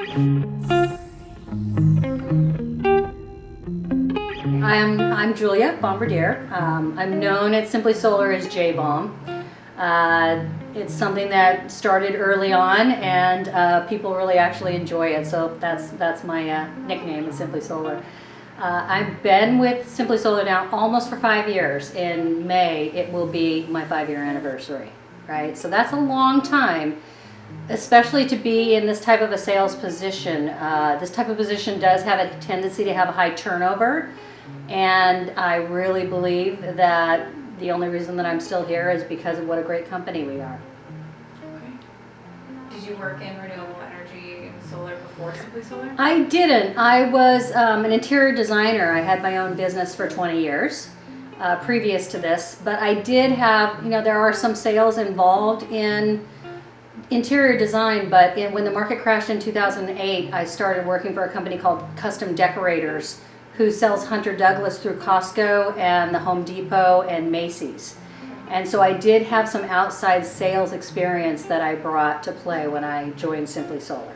I'm Julia Bombardier. I'm known at Simply Solar as J-Bomb. It's something that started early on, and people really actually enjoy it. So that's my nickname is Simply Solar. I've been with Simply Solar now almost for 5 years. In May, it will be my 5-year anniversary, right? So that's a long time, especially to be in this type of a sales position. This type of position does have a tendency to have a high turnover, and I really believe that the only reason that I'm still here is because of what a great company we are. Okay. Did you work in renewable energy and solar before Simply Solar? I didn't. I was an interior designer. I had my own business for 20 years previous to this, but I did have, there are some sales involved in interior design, but when the market crashed in 2008, I started working for a company called Custom Decorators, who sells Hunter Douglas through Costco and the Home Depot and Macy's. And so I did have some outside sales experience that I brought to play when I joined Simply Solar.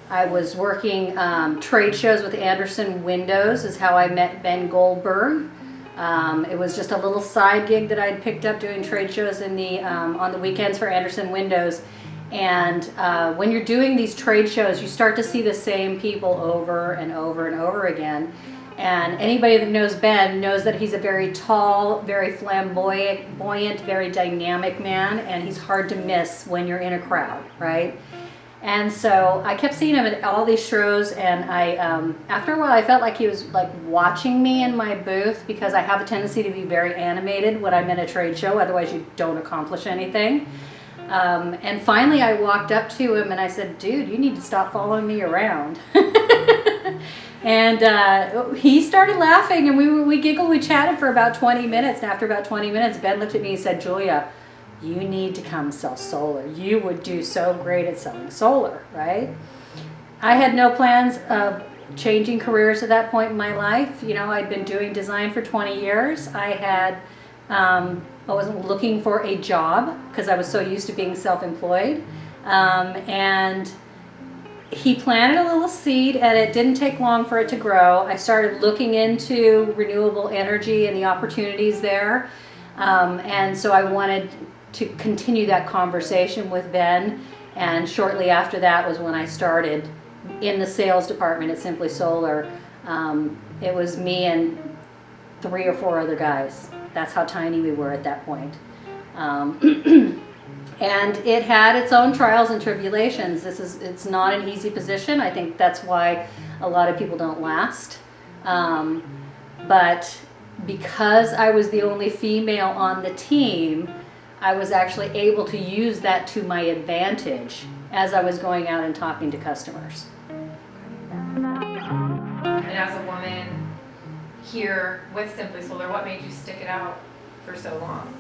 I was working trade shows with Andersen Windows is how I met Ben Goldberg. It was just a little side gig that I'd picked up doing trade shows in on the weekends for Andersen Windows. And when you're doing these trade shows, you start to see the same people over and over and over again. And anybody that knows Ben knows that he's a very tall, very flamboyant, very dynamic man, and he's hard to miss when you're in a crowd, right? And so I kept seeing him at all these shows, and after a while I felt like he was like watching me in my booth, because I have a tendency to be very animated when I'm in a trade show, otherwise you don't accomplish anything. And finally I walked up to him and I said, "Dude, you need to stop following me around." And he started laughing, and we giggled, we chatted for about 20 minutes. And after about 20 minutes, Ben looked at me and said, "Julia, you need to come sell solar. You would do so great at selling solar," right? I had no plans of changing careers at that point in my life. I'd been doing design for 20 years. I wasn't looking for a job because I was so used to being self-employed. And he planted a little seed, and it didn't take long for it to grow. I started looking into renewable energy and the opportunities there. And so I wanted to continue that conversation with Ben. And shortly after that was when I started in the sales department at Simply Solar. It was me and 3 or 4 other guys. That's how tiny we were at that point. And it had its own trials and tribulations. It's not an easy position. I think that's why a lot of people don't last. But because I was the only female on the team, I was actually able to use that to my advantage as I was going out and talking to customers. And as a woman here with Simply Solar, what made you stick it out for so long?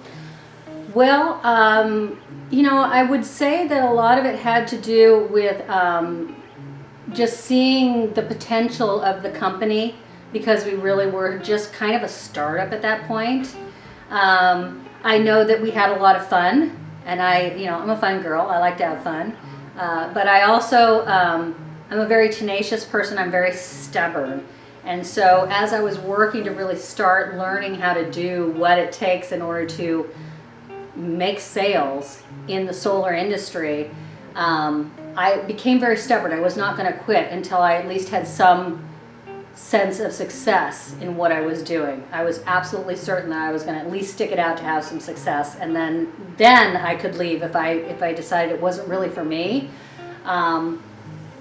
Well, I would say that a lot of it had to do with just seeing the potential of the company, because we really were just kind of a startup at that point. I know that we had a lot of fun, and I'm a fun girl. I like to have fun. But I also, I'm a very tenacious person. I'm very stubborn. And so as I was working to really start learning how to do what it takes in order to make sales in the solar industry, I became very stubborn. I was not going to quit until I at least had some sense of success in what I was doing. I was absolutely certain that I was going to at least stick it out to have some success, and then I could leave if I decided it wasn't really for me.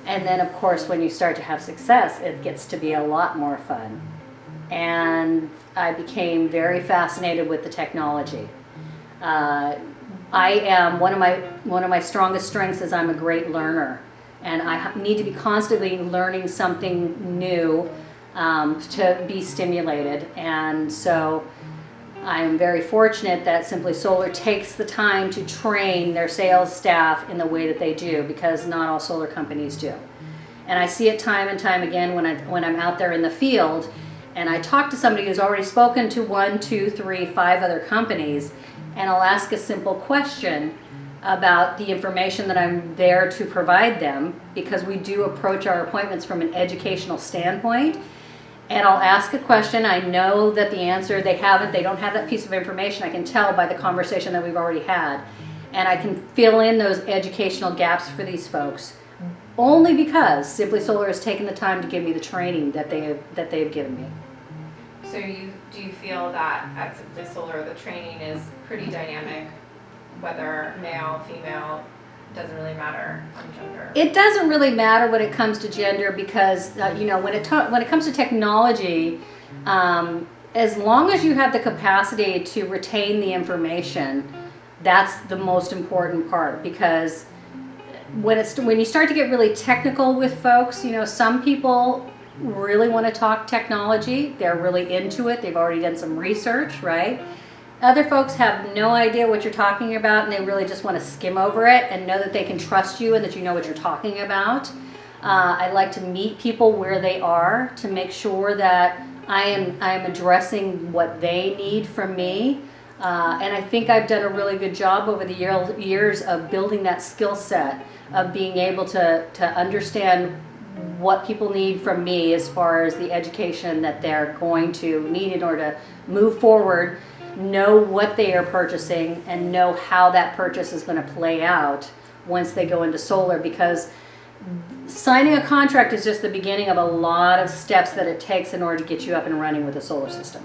And then, of course, when you start to have success, it gets to be a lot more fun. And I became very fascinated with the technology. I am one of my strongest strengths is I'm a great learner, and I need to be constantly learning something new to be stimulated. And so I'm very fortunate that Simply Solar takes the time to train their sales staff in the way that they do, because not all solar companies do. And I see it time and time again when I'm out there in the field, and I talk to somebody who's already spoken to 1, 2, 3, 5 other companies, and I'll ask a simple question: about the information that I'm there to provide them, because we do approach our appointments from an educational standpoint. And I'll ask a question. I know that the answer they don't have that piece of information. I can tell by the conversation that we've already had. And I can fill in those educational gaps for these folks, only because Simply Solar has taken the time to give me the training that they've given me. So do you feel that at Simply Solar the training is pretty dynamic, whether male, female, doesn't really matter on gender? It doesn't really matter when it comes to gender, because when it comes to technology, as long as you have the capacity to retain the information, that's the most important part. Because when you start to get really technical with folks, some people really want to talk technology. They're really into it. They've already done some research, right? Other folks have no idea what you're talking about, and they really just want to skim over it and know that they can trust you and that you know what you're talking about. I like to meet people where they are to make sure that I am addressing what they need from me. And I think I've done a really good job over the years of building that skill set of being able to understand what people need from me as far as the education that they're going to need in order to move forward, know what they are purchasing, and know how that purchase is going to play out once they go into solar. Because signing a contract is just the beginning of a lot of steps that it takes in order to get you up and running with a solar system.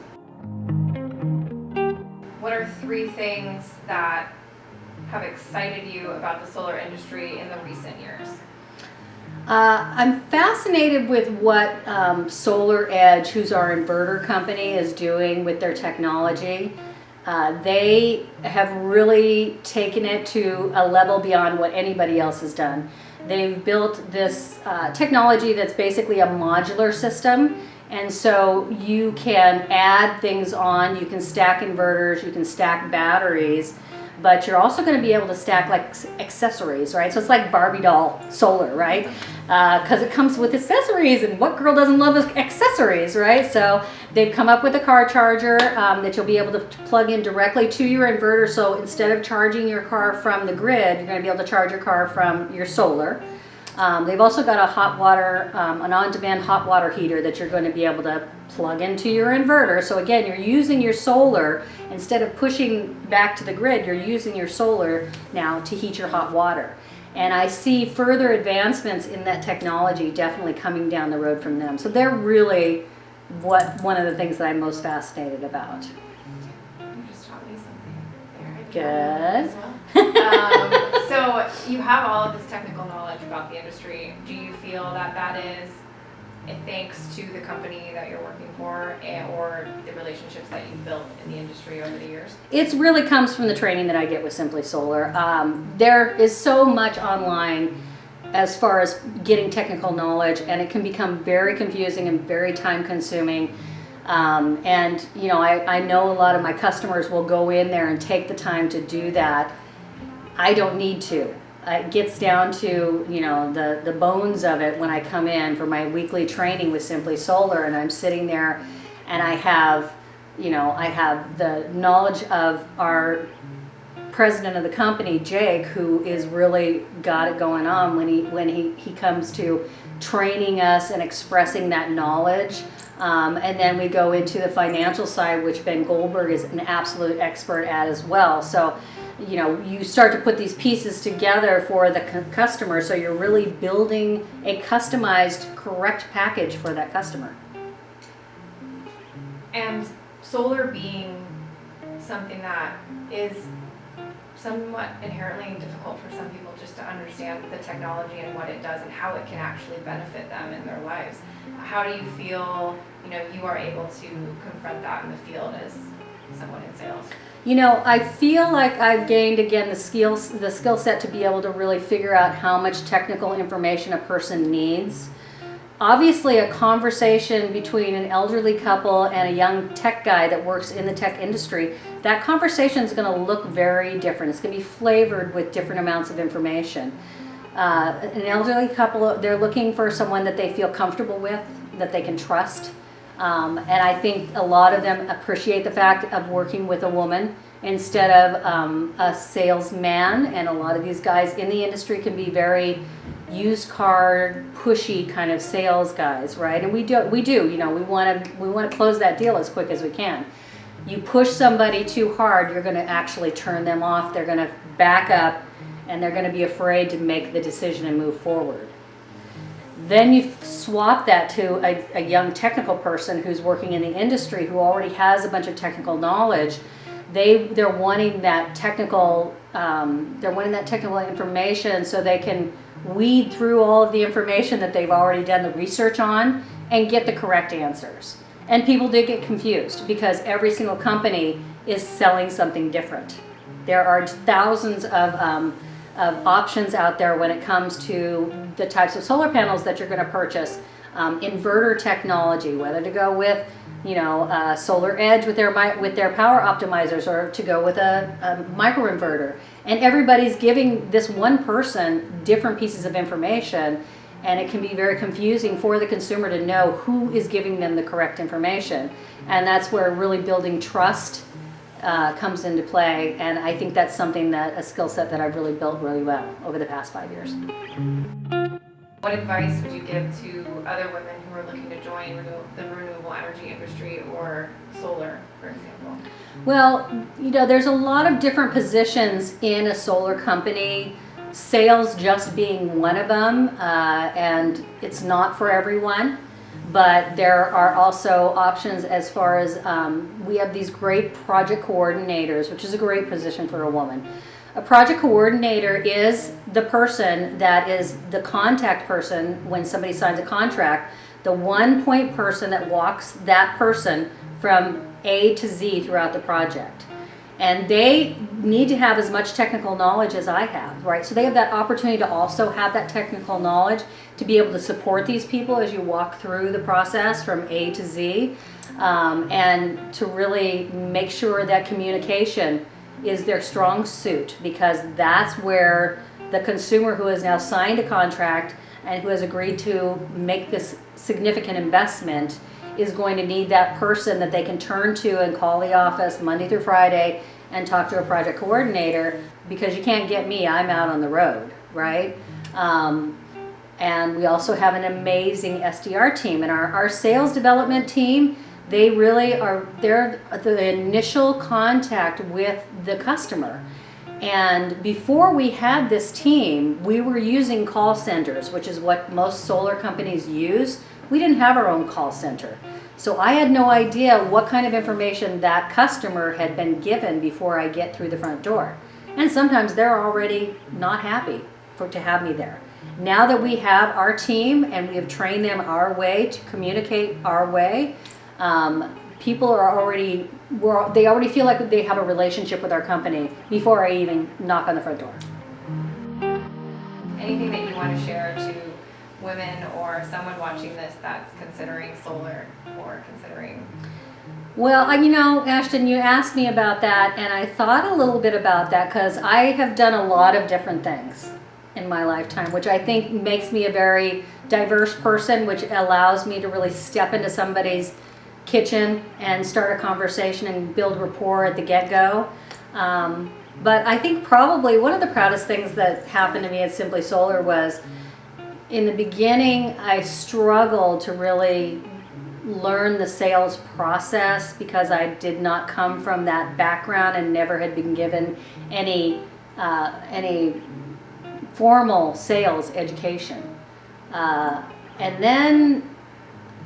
What are 3 things that have excited you about the solar industry in the recent years? I'm fascinated with what Solar Edge, who's our inverter company, is doing with their technology. They have really taken it to a level beyond what anybody else has done. They've built this technology that's basically a modular system. And so you can add things on, you can stack inverters, you can stack batteries, but you're also going to be able to stack like accessories, right? So it's like Barbie doll solar, right? Because it comes with accessories, and what girl doesn't love accessories, right? So they've come up with a car charger that you'll be able to plug in directly to your inverter. So instead of charging your car from the grid, you're going to be able to charge your car from your solar. They've also got a hot water, an on-demand hot water heater that you're going to be able to plug into your inverter. So again, you're using your solar, instead of pushing back to the grid, you're using your solar now to heat your hot water. And I see further advancements in that technology definitely coming down the road from them. So they're really one of the things that I'm most fascinated about. You just taught me something there. Good. As well. So you have all of this technical knowledge about the industry. Do you feel that is thanks to the company that you're working for, or the relationships that you've built in the industry over the years? It really comes from the training that I get with Simply Solar. There is so much online as far as getting technical knowledge, and it can become very confusing and very time consuming. And I know a lot of my customers will go in there and take the time to do that. I don't need to. It gets down to the bones of it when I come in for my weekly training with Simply Solar, and I'm sitting there and I have the knowledge of our president of the company, Jake, who is really got it going on when he comes to training us and expressing that knowledge. And then we go into the financial side, which Ben Goldberg is an absolute expert at as well. So you start to put these pieces together for the customer, so you're really building a customized, correct package for that customer. And solar being something that is somewhat inherently difficult for some people just to understand the technology and what it does and how it can actually benefit them in their lives. How do you feel, you are able to confront that in the field as someone in sales? I feel like I've gained again the skill set to be able to really figure out how much technical information a person needs. Obviously, a conversation between an elderly couple and a young tech guy that works in the tech industry, that conversation is going to look very different. It's going to be flavored with different amounts of information. An elderly couple, they're looking for someone that they feel comfortable with, that they can trust. And I think a lot of them appreciate the fact of working with a woman instead of a salesman. And a lot of these guys in the industry can be very used car pushy kind of sales guys, right? And we do, you know, we want to close that deal as quick as we can. You push somebody too hard, you're going to actually turn them off. They're going to back up, and they're going to be afraid to make the decision and move forward. Then you swap that to a young technical person who's working in the industry, who already has a bunch of technical knowledge. They're wanting that technical information, so they can weed through all of the information that they've already done the research on and get the correct answers. And people do get confused because every single company is selling something different. There are thousands of options out there when it comes to the types of solar panels that you're going to purchase. Inverter technology, whether to go with, you know, Solar Edge with their power optimizers, or to go with a microinverter. And everybody's giving this one person different pieces of information, and it can be very confusing for the consumer to know who is giving them the correct information. And that's where really building trust comes into play. And I think that's something a skill set that I've really built really well over the past 5 years. What advice would you give to other women who are looking to join the renewable energy industry or solar, for example? Well, you know, there's a lot of different positions in a solar company, sales just being one of them, and it's not for everyone. But there are also options as far as we have these great project coordinators, which is a great position for a woman. A project coordinator is the person that is the contact person when somebody signs a contract, the one point person that walks that person from A to Z throughout the project. And they need to have as much technical knowledge as I have, right? So they have that opportunity to also have that technical knowledge to be able to support these people as you walk through the process from A to Z, and to really make sure that communication is their strong suit, because that's where the consumer who has now signed a contract and who has agreed to make this significant investment is going to need that person that they can turn to and call the office Monday through Friday and talk to a project coordinator, because you can't get me, I'm out on the road, right? And we also have an amazing SDR team, and our sales development team, they really they're the initial contact with the customer. And before we had this team, we were using call centers, which is what most solar companies use. We didn't have our own call center. So I had no idea what kind of information that customer had been given before I get through the front door. And sometimes they're already not happy to have me there. Now that we have our team and we have trained them our way to communicate our way, people they already feel like they have a relationship with our company before I even knock on the front door. Anything that you want to share to women or someone watching this that's considering solar or considering? Well, you know, Ashton, you asked me about that, and I thought a little bit about that because I have done a lot of different things in my lifetime, which I think makes me a very diverse person, which allows me to really step into somebody's kitchen and start a conversation and build rapport at the get-go. But I think probably one of the proudest things that happened to me at Simply Solar was, in the beginning, I struggled to really learn the sales process because I did not come from that background and never had been given any formal sales education. And then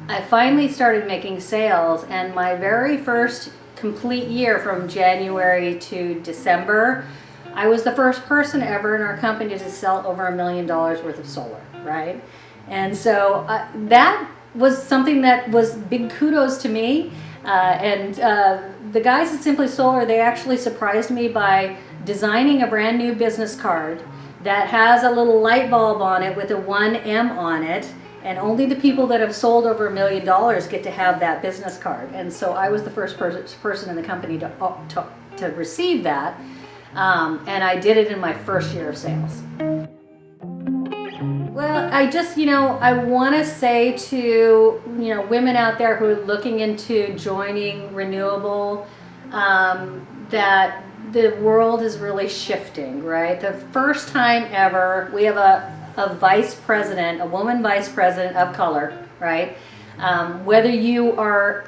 I finally started making sales, and my very first complete year, from January to December, I was the first person ever in our company to sell over $1 million worth of solar, right? And so that was something that was big kudos to me. And the guys at Simply Solar, they actually surprised me by designing a brand new business card that has a little light bulb on it with a 1M on it. And only the people that have sold over $1 million get to have that business card. And so I was the first person in the company to receive that. And I did it in my first year of sales. Well, I want to say to, women out there who are looking into joining Renewable, that the world is really shifting, right? The first time ever we have a vice president, a woman vice president of color, right? Whether you are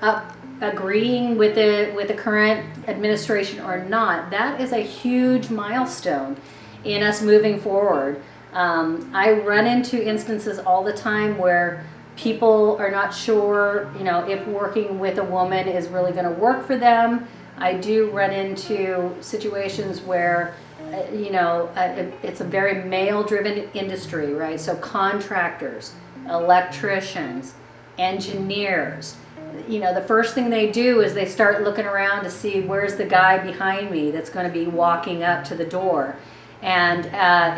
agreeing with the current administration or not, that is a huge milestone in us moving forward. I run into instances all the time where people are not sure, if working with a woman is really going to work for them. I do run into situations where, it's a very male-driven industry, right? So contractors, electricians, engineers, the first thing they do is they start looking around to see where's the guy behind me that's going to be walking up to the door. And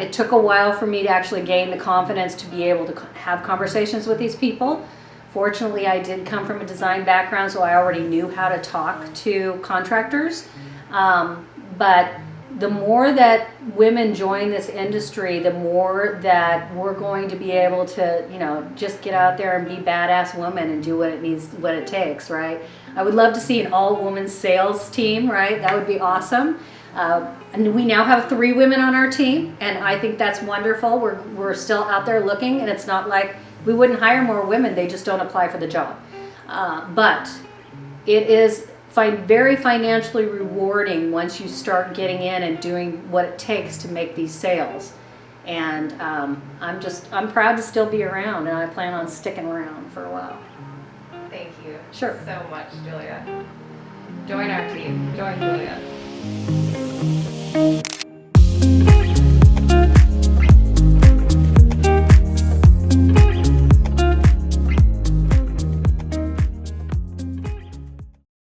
it took a while for me to actually gain the confidence to be able to have conversations with these people. Fortunately, I did come from a design background, so I already knew how to talk to contractors. But the more that women join this industry, the more that we're going to be able to, just get out there and be badass women and do what it takes, right? I would love to see an all-woman sales team, right? That would be awesome. And we now have 3 women on our team, and I think that's wonderful. We're still out there looking, and it's not like we wouldn't hire more women, they just don't apply for the job. But it is very financially rewarding once you start getting in and doing what it takes to make these sales. And I'm proud to still be around, and I plan on sticking around for a while. Thank you Sure. so much, Julia. Join our team. Join Julia.